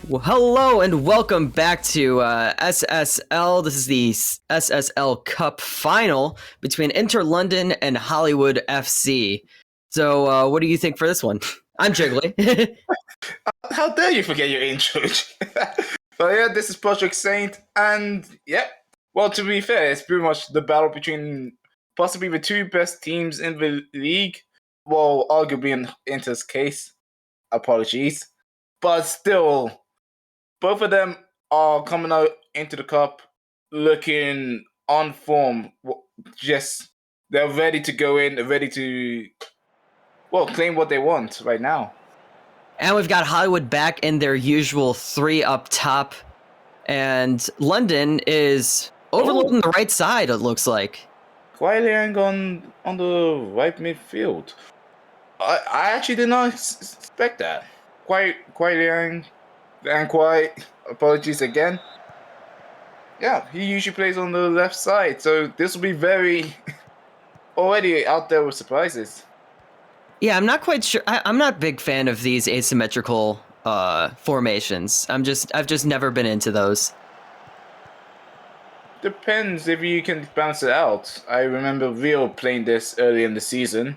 Well, hello and welcome back to SSL. This is the SSL Cup Final between Inter London and Hollywood FC. So, what do you think for this one? I'm Jiggly. How dare you forget your intro? But yeah, this is Project Saint, and yeah, well, to be fair, it's pretty much the battle between possibly the two best teams in the league. Well, arguably in Inter's case, apologies. But still, both of them are coming out into the cup looking on form. Just they're ready to go in, ready to claim what they want right now. And we've got Hollywood back in their usual three up top, and London is overloading the right side. It looks like. Kwai Liang on the right midfield. I actually did not expect that. Kwai Liang and Kwai, apologies again. Yeah, he usually plays on the left side, so this will be very already out there with surprises. Yeah, I'm not quite sure. I'm not a big fan of these asymmetrical formations. I've just never been into those. Depends if you can bounce it out. I remember Rio playing this early in the season.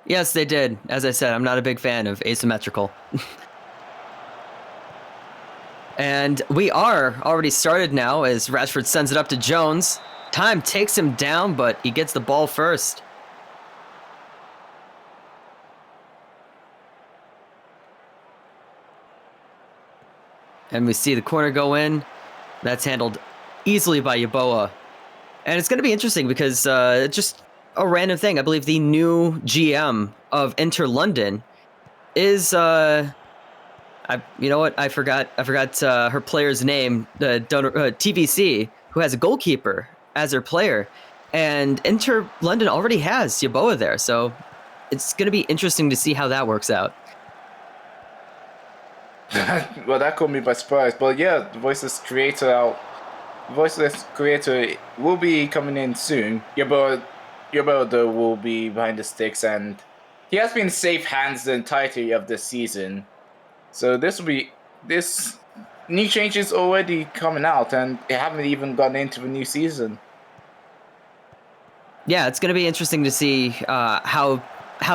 Yes, they did. As I said, I'm not a big fan of asymmetrical. And we are already started now as Rashford sends it up to Jones. Time takes him down, but he gets the ball first. And we see the corner go in. That's handled easily by Yeboah. And it's going to be interesting because just a random thing. I believe the new GM of Inter London is you know what? I forgot her player's name. TVC, who has a goalkeeper as her player, and Inter London already has Yeboah there. So it's going to be interesting to see how that works out. Well, that caught me by surprise. But yeah, the Voiceless Creator will be coming in soon. Yeboah though will be behind the sticks, and he has been in safe hands the entirety of this season. So this new changes already coming out, and they haven't even gotten into the new season. Yeah, it's going to be interesting to see how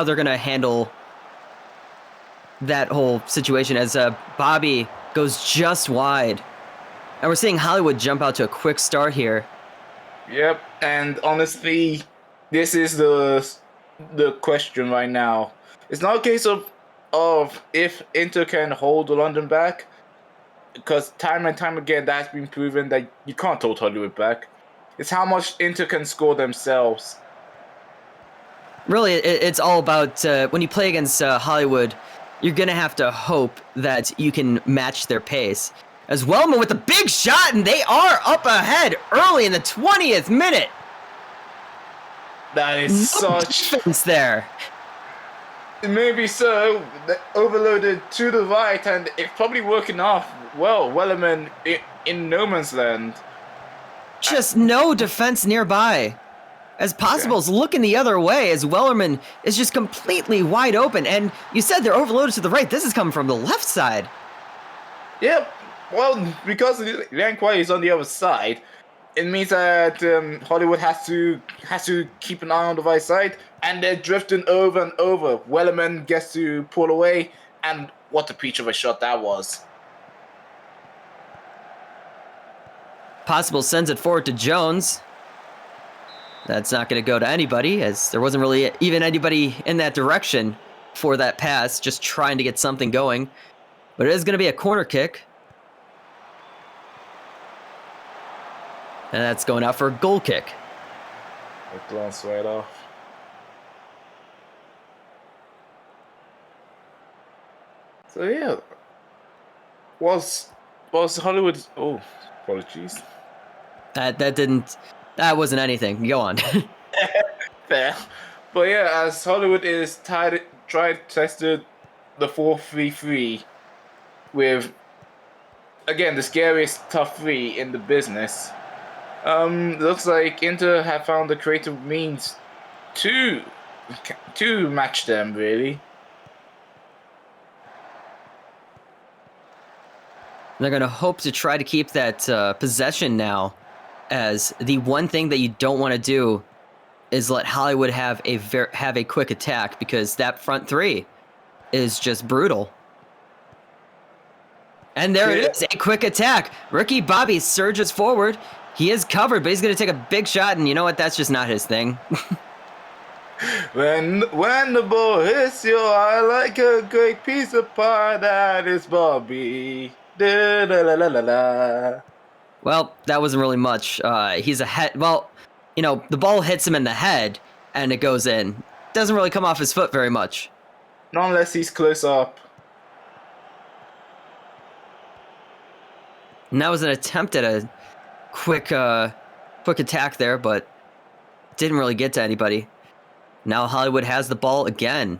they're going to handle that whole situation as Bobby goes just wide. And we're seeing Hollywood jump out to a quick start here. Yep, and honestly, this is the question right now. It's not a case of if Inter can hold London back, because time and time again that's been proven that you can't hold Hollywood back. It's how much Inter can score themselves. Really, it's all about when you play against Hollywood, you're going to have to hope that you can match their pace. As Wellman with a big shot, and they are up ahead early in the 20th minute. That is such defense there. Maybe so. Overloaded to the right, and it's probably working off well. Wellerman in no man's land. Just no defense nearby. As Possible's looking the other way as Wellerman is just completely wide open. And you said they're overloaded to the right. This is coming from the left side. Yep. Well, because Liang Kwai is on the other side, it means that Hollywood has to keep an eye on the right side, and they're drifting over and over. Wellerman gets to pull away, and what a peach of a shot that was. Possible sends it forward to Jones. That's not going to go to anybody, as there wasn't really even anybody in that direction for that pass, just trying to get something going. But it is going to be a corner kick. And that's going out for a goal kick. It glanced right off. So yeah, was Hollywood? Oh, apologies. That wasn't anything. Go on. Fair, but yeah, as Hollywood is tested the 4-3-3 with again the scariest tough three in the business. Looks like Inter have found the creative means to match them, really. They're going to hope to try to keep that possession now, as the one thing that you don't want to do is let Hollywood have a quick attack, because that front three is just brutal. And there it is, a quick attack. Ricky Bobby surges forward. He is covered, but he's going to take a big shot, and you know what? That's just not his thing. When the ball hits your eye like a great piece of pie, that is Bobby. Da, da, la, la, la, la. Well, that wasn't really much. He's a head. Well, you know, the ball hits him in the head, and it goes in. Doesn't really come off his foot very much. Not unless he's close up. And that was an attempt at a quick attack there, but didn't really get to anybody. Now Hollywood has the ball again.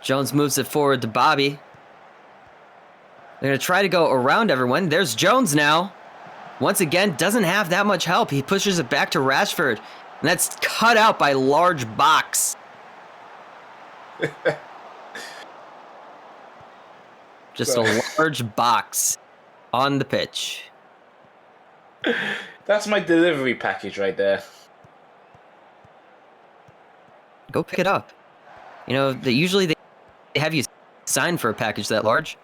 Jones moves it forward to Bobby. They're going to try to go around everyone. There's Jones now. Once again, doesn't have that much help. He pushes it back to Rashford. And that's cut out by large box. Just a large box on the pitch. That's my delivery package right there. Go pick it up. You know, usually they have you sign for a package that large.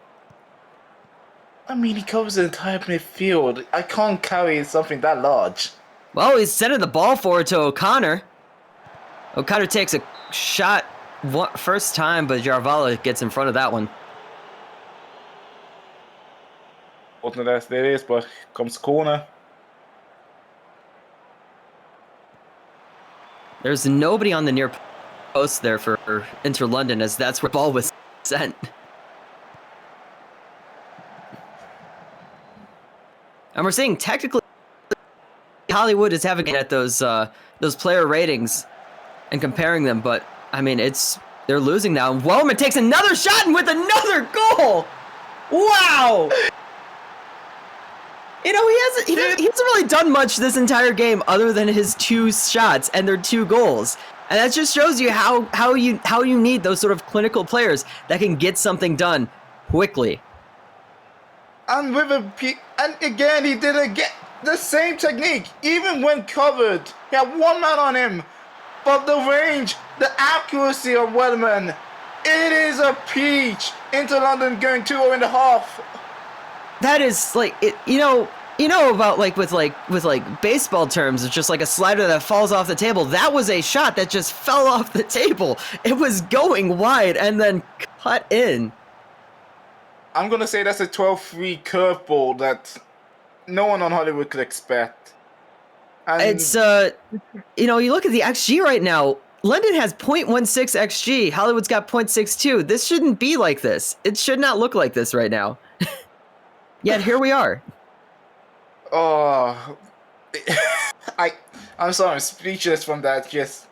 I mean, he covers the entire midfield. I can't carry something that large. Well, he's sending the ball forward to O'Connor. O'Connor takes a shot first time, but Jarvala gets in front of that one. Wasn't as there is, but comes corner. There's nobody on the near post there for Inter London, as that's where the ball was sent. And we're saying technically Hollywood is having it at those player ratings and comparing them, but I mean they're losing now. And Wellerman takes another shot and with another goal. Wow. You know, he hasn't really done much this entire game other than his 2 shots and their 2 goals. And that just shows you how you need those sort of clinical players that can get something done quickly. And and again, he didn't get the same technique. Even when covered, he had one man on him. But the range, the accuracy of Wellerman, it is a peach. Inter London going 2-0 in the half. That is like it. You know about with baseball terms, it's just like a slider that falls off the table. That was a shot that just fell off the table. It was going wide and then cut in. I'm going to say that's a 12-3 curveball that no one on Hollywood could expect. And it's, you know, you look at the XG right now. London has 0.16 XG. Hollywood's got 0.62. This shouldn't be like this. It should not look like this right now. Yet here we are. Oh, I'm sorry, I'm speechless from that. Just,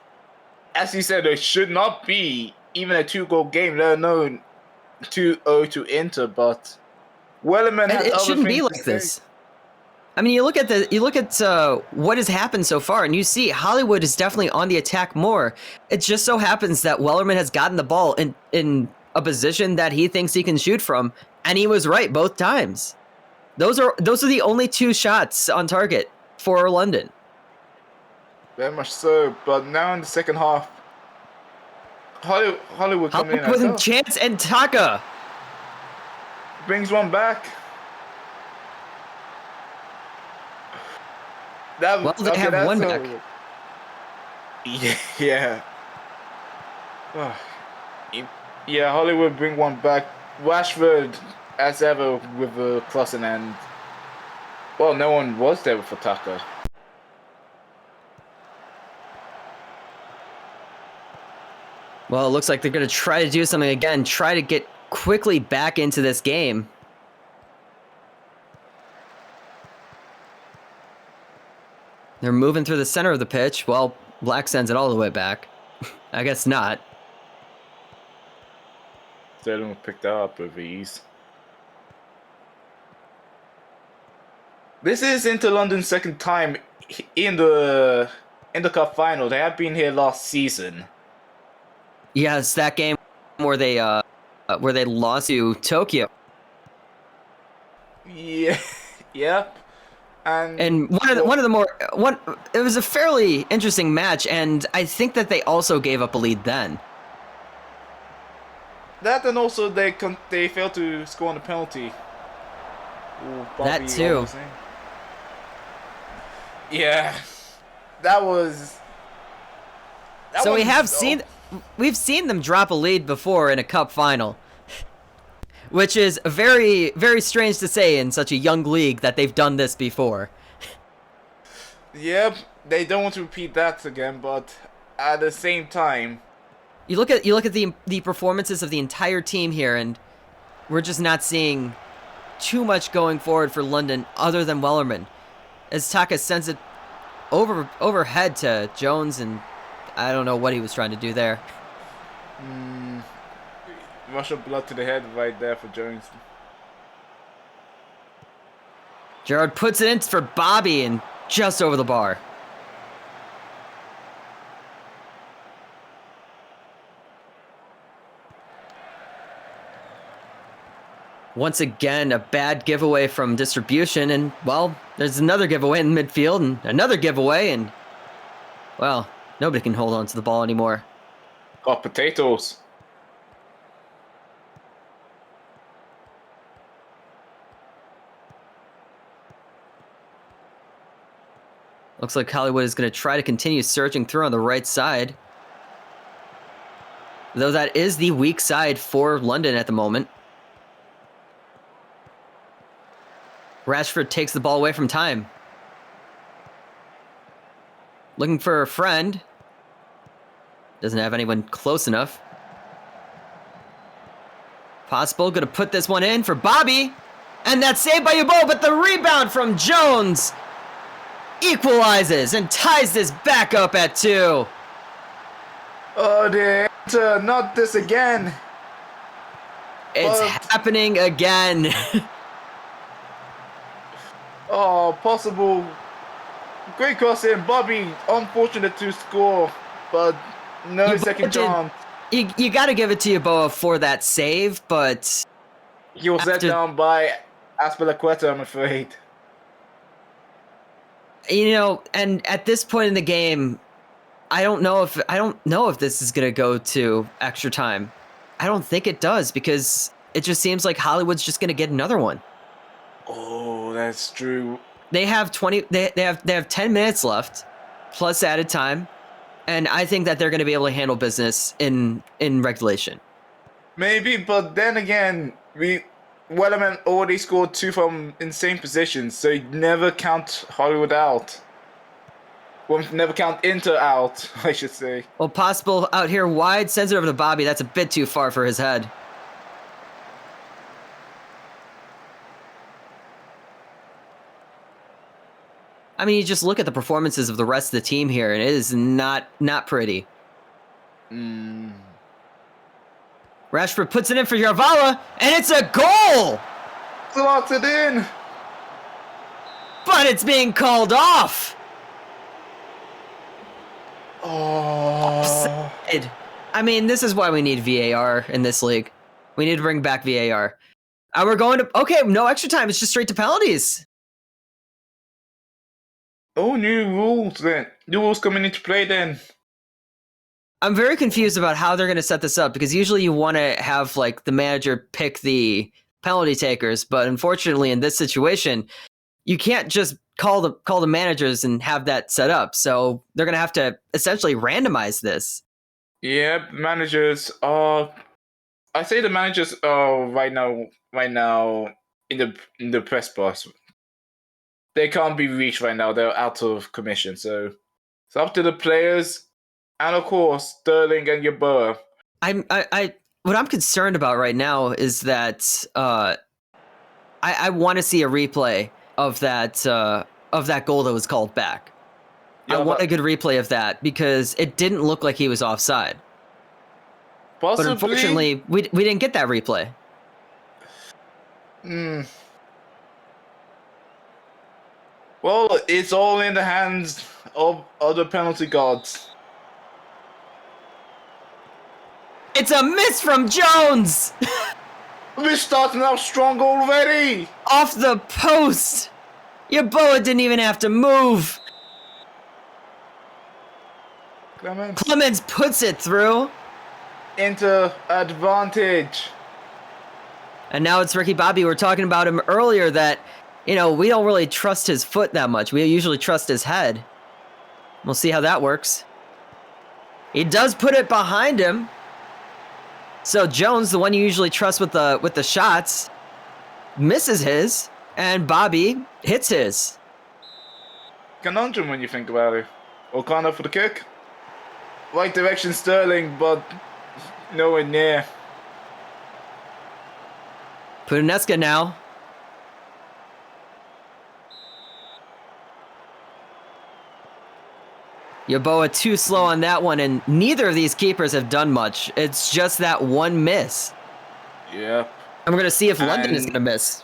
as you said, there should not be even a 2-goal game, let alone 2-0 to Inter, but Wellerman has it shouldn't be like this. I mean, you look at what has happened so far, and you see Hollywood is definitely on the attack more. It just so happens that Wellerman has gotten the ball in a position that he thinks he can shoot from, and he was right both times. Those are the only 2 shots on target for London. Very much so, but now in the second half, Hollywood coming in with a chance, and Taka brings one back. They have one back. Yeah. Yeah, Hollywood bring one back. Rashford, as ever, with a crossing end. Well, no one was there for Taka. Well, it looks like they're going to try to do something again, try to get quickly back into this game. They're moving through the center of the pitch. Well, Black sends it all the way back. I guess not. Sterling picked that up with ease. This is Inter London's second time in the cup final. They have been here last season. Yes, that game where they lost to Tokyo. Yeah, yep. And it was a fairly interesting match, and I think that they also gave up a lead then. That and also they failed to score on the penalty. Ooh, That too. obviously. Yeah, that was. So we've seen them drop a lead before in a cup final, which is very, very strange to say in such a young league that they've done this before. Yep, they don't want to repeat that again, but at the same time, You look at the performances of the entire team here, and we're just not seeing too much going forward for London other than Wellerman, as Taka sends it overhead to Jones, and I don't know what he was trying to do there. rush of blood to the head right there for Jones. Gerard puts it in for Bobby and just over the bar. Once again, a bad giveaway from distribution, and, well, there's another giveaway in midfield, and another giveaway, and, well, nobody can hold on to the ball anymore. Hot potatoes. Looks like Hollywood is going to try to continue searching through on the right side, though that is the weak side for London at the moment. Rashford takes the ball away from time. Looking for a friend. Doesn't have anyone close enough. Possible, gonna put this one in for Bobby. And that's saved by Yabo, but the rebound from Jones equalizes and ties this back up at 2. Oh, the not this again. It's happening again. Oh, possible. Great cross in. Bobby, unfortunate to score, but no second chance. You got to give it to Yeboah for that save, but he was let down by Aspilicueta, I'm afraid. You know, and at this point in the game, I don't know if this is gonna go to extra time. I don't think it does, because it just seems like Hollywood's just gonna get another one. Oh, that's true. They have 10 minutes left, plus added time, and I think that they're gonna be able to handle business in regulation. Maybe, but then again, Wellerman already scored 2 from insane positions, so you never count Hollywood out. Well, never count Inter out, I should say. Well, possible out here wide, sends it over to Bobby. That's a bit too far for his head. I mean, you just look at the performances of the rest of the team here, and it is not pretty. Rashford puts it in for Yarvala, and it's a goal! Slots it in! But it's being called off! Oh. Offside. I mean, this is why we need VAR in this league. We need to bring back VAR. We're going to... Okay, no extra time. It's just straight to penalties. Oh, new rules then. New rules coming into play then. I'm very confused about how they're going to set this up, because usually you want to have like the manager pick the penalty takers, but unfortunately in this situation, you can't just call the managers and have that set up. So they're going to have to essentially randomize this. Yeah, managers are. I say the managers are right now in the press box. They can't be reached right now. They're out of commission. So it's up to the players, and of course Sterling and Yeboah. What I'm concerned about right now is that I want to see a replay of that goal that was called back. Yeah, I want a good replay of that, because it didn't look like he was offside. Possibly. But unfortunately, we didn't get that replay. Well, it's all in the hands of other penalty gods. It's a miss from Jones! We're starting out strong already! Off the post! Yeboah didn't even have to move! Clemens puts it through. Inter advantage. And now it's Ricky Bobby. We were talking about him earlier that, we don't really trust his foot that much. We usually trust his head. We'll see how that works. He does put it behind him. So Jones, the one you usually trust with the shots, misses his, and Bobby hits his. Conundrum when you think about it. O'Connor for the kick. Right direction Sterling, but nowhere near. Pudineska now. Yeboah too slow on that one, and neither of these keepers have done much. It's just that one miss. Yep. And we're going to see if London is going to miss.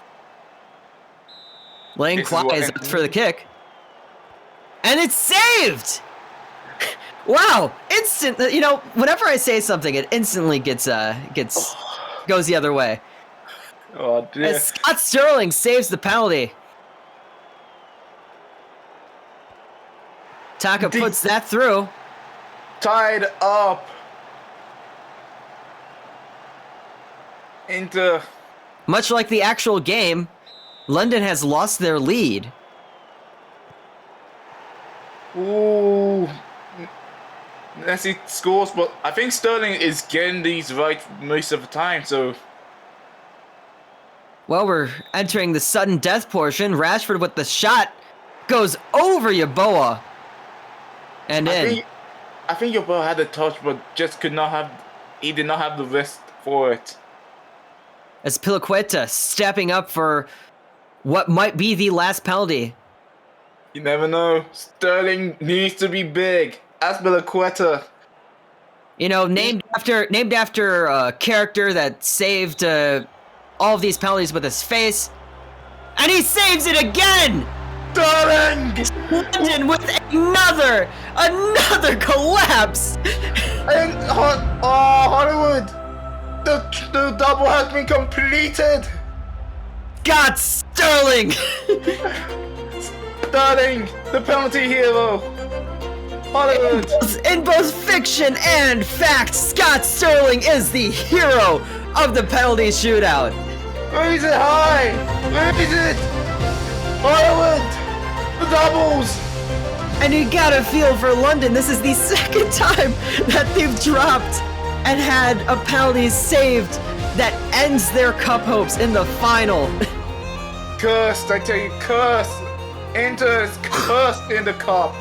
Lane Kwai is up for the kick. And it's saved! Wow! Instant. Whenever I say something, it instantly goes the other way. Oh, dear. As Scott Sterling saves the penalty. Taka puts that through. Tied up. Inter. Much like the actual game, London has lost their lead. Ooh. Messi scores, but I think Sterling is getting these right most of the time, so... Well, we're entering the sudden death portion. Rashford with the shot goes over Yeboah. And in. I think Yeboah had a touch, but just did not have the wrist for it. As Piliqueta stepping up for what might be the last penalty. You never know. Sterling needs to be big. Piliqueta. Named after a character that saved all of these penalties with his face. And he saves it again! Sterling! London with another collapse! And Hollywood! The double has been completed! Scott Sterling! Sterling, the penalty hero! Hollywood! In both fiction and fact, Scott Sterling is the hero of the penalty shootout. Raise it high! Raise it! Hollywood! The doubles! And you gotta feel for London, this is the second time that they've dropped and had a penalty saved that ends their cup hopes in the final. Cursed, I tell you, cursed. Inter is cursed in the cup.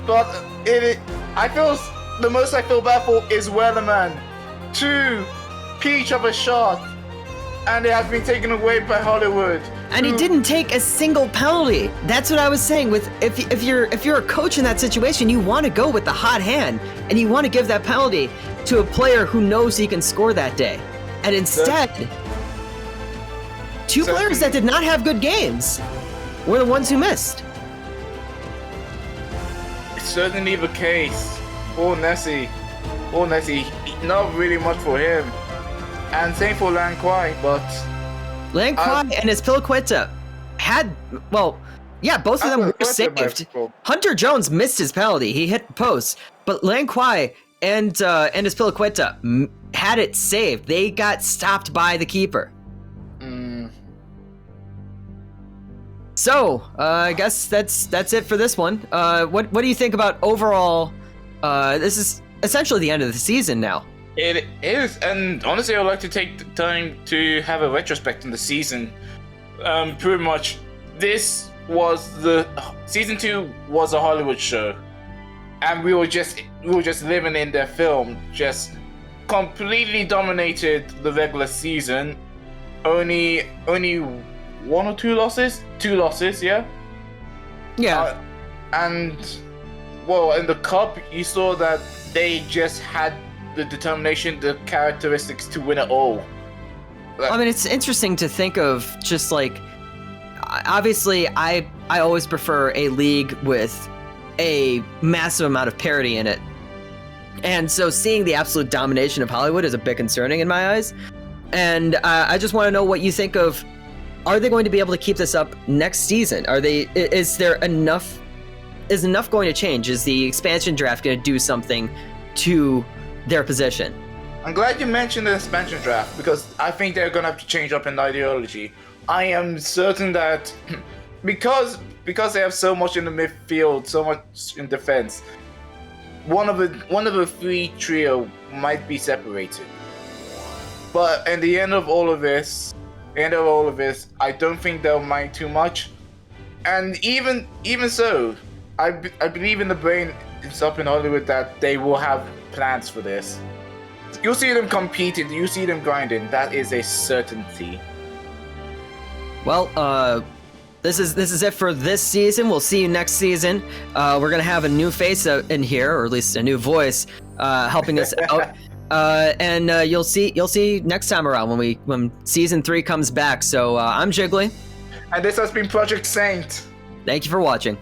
But the most I feel bad for is Wellerman. 2 peach of a shot, and it has been taken away by Hollywood. And he didn't take a single penalty. That's what I was saying. With if you're a coach in that situation, you want to go with the hot hand, and you want to give that penalty to a player who knows he can score that day. And instead, two players that did not have good games were the ones who missed. It's certainly the case. Poor Nessie, not really much for him. And same for Lan Kwai, but... Lan Kwai and his Piliqueta had, both of them were saved. Hunter Jones missed his penalty. He hit the post. But Lan Kwai and his Piliqueta had it saved. They got stopped by the keeper. So, I guess that's it for this one. What do you think about overall? This is essentially the end of the season now. It is, and honestly, I'd like to take the time to have a retrospect on the season. Pretty much, season 2 was a Hollywood show, and we were just living in their film, just completely dominated the regular season. Only 1 or 2 losses? 2 losses, yeah? Yeah. And, well, in the cup, you saw that they just had the determination, the characteristics to win it all. I mean, it's interesting to think of just like, obviously, I always prefer a league with a massive amount of parity in it. And so seeing the absolute domination of Hollywood is a bit concerning in my eyes. And I just want to know what you think of, are they going to be able to keep this up next season? Is enough going to change? Is the expansion draft going to do something to their position? I'm glad you mentioned the expansion draft because I think they're gonna have to change up in ideology. I am certain that because they have so much in the midfield, so much in defense, one of the three trio might be separated. But at the end of all of this, I don't think they'll mind too much. And even so, I believe in the brain it's up in Hollywood that they will have plans for this. You'll see them competing, you see them grinding. That is a certainty. Well, this is it for this season. We'll see you next season. We're gonna have a new face in here, or at least a new voice, helping us out. And you'll see next time around when season 3 comes back. So I'm Jiggly. And this has been Project Saint. Thank you for watching.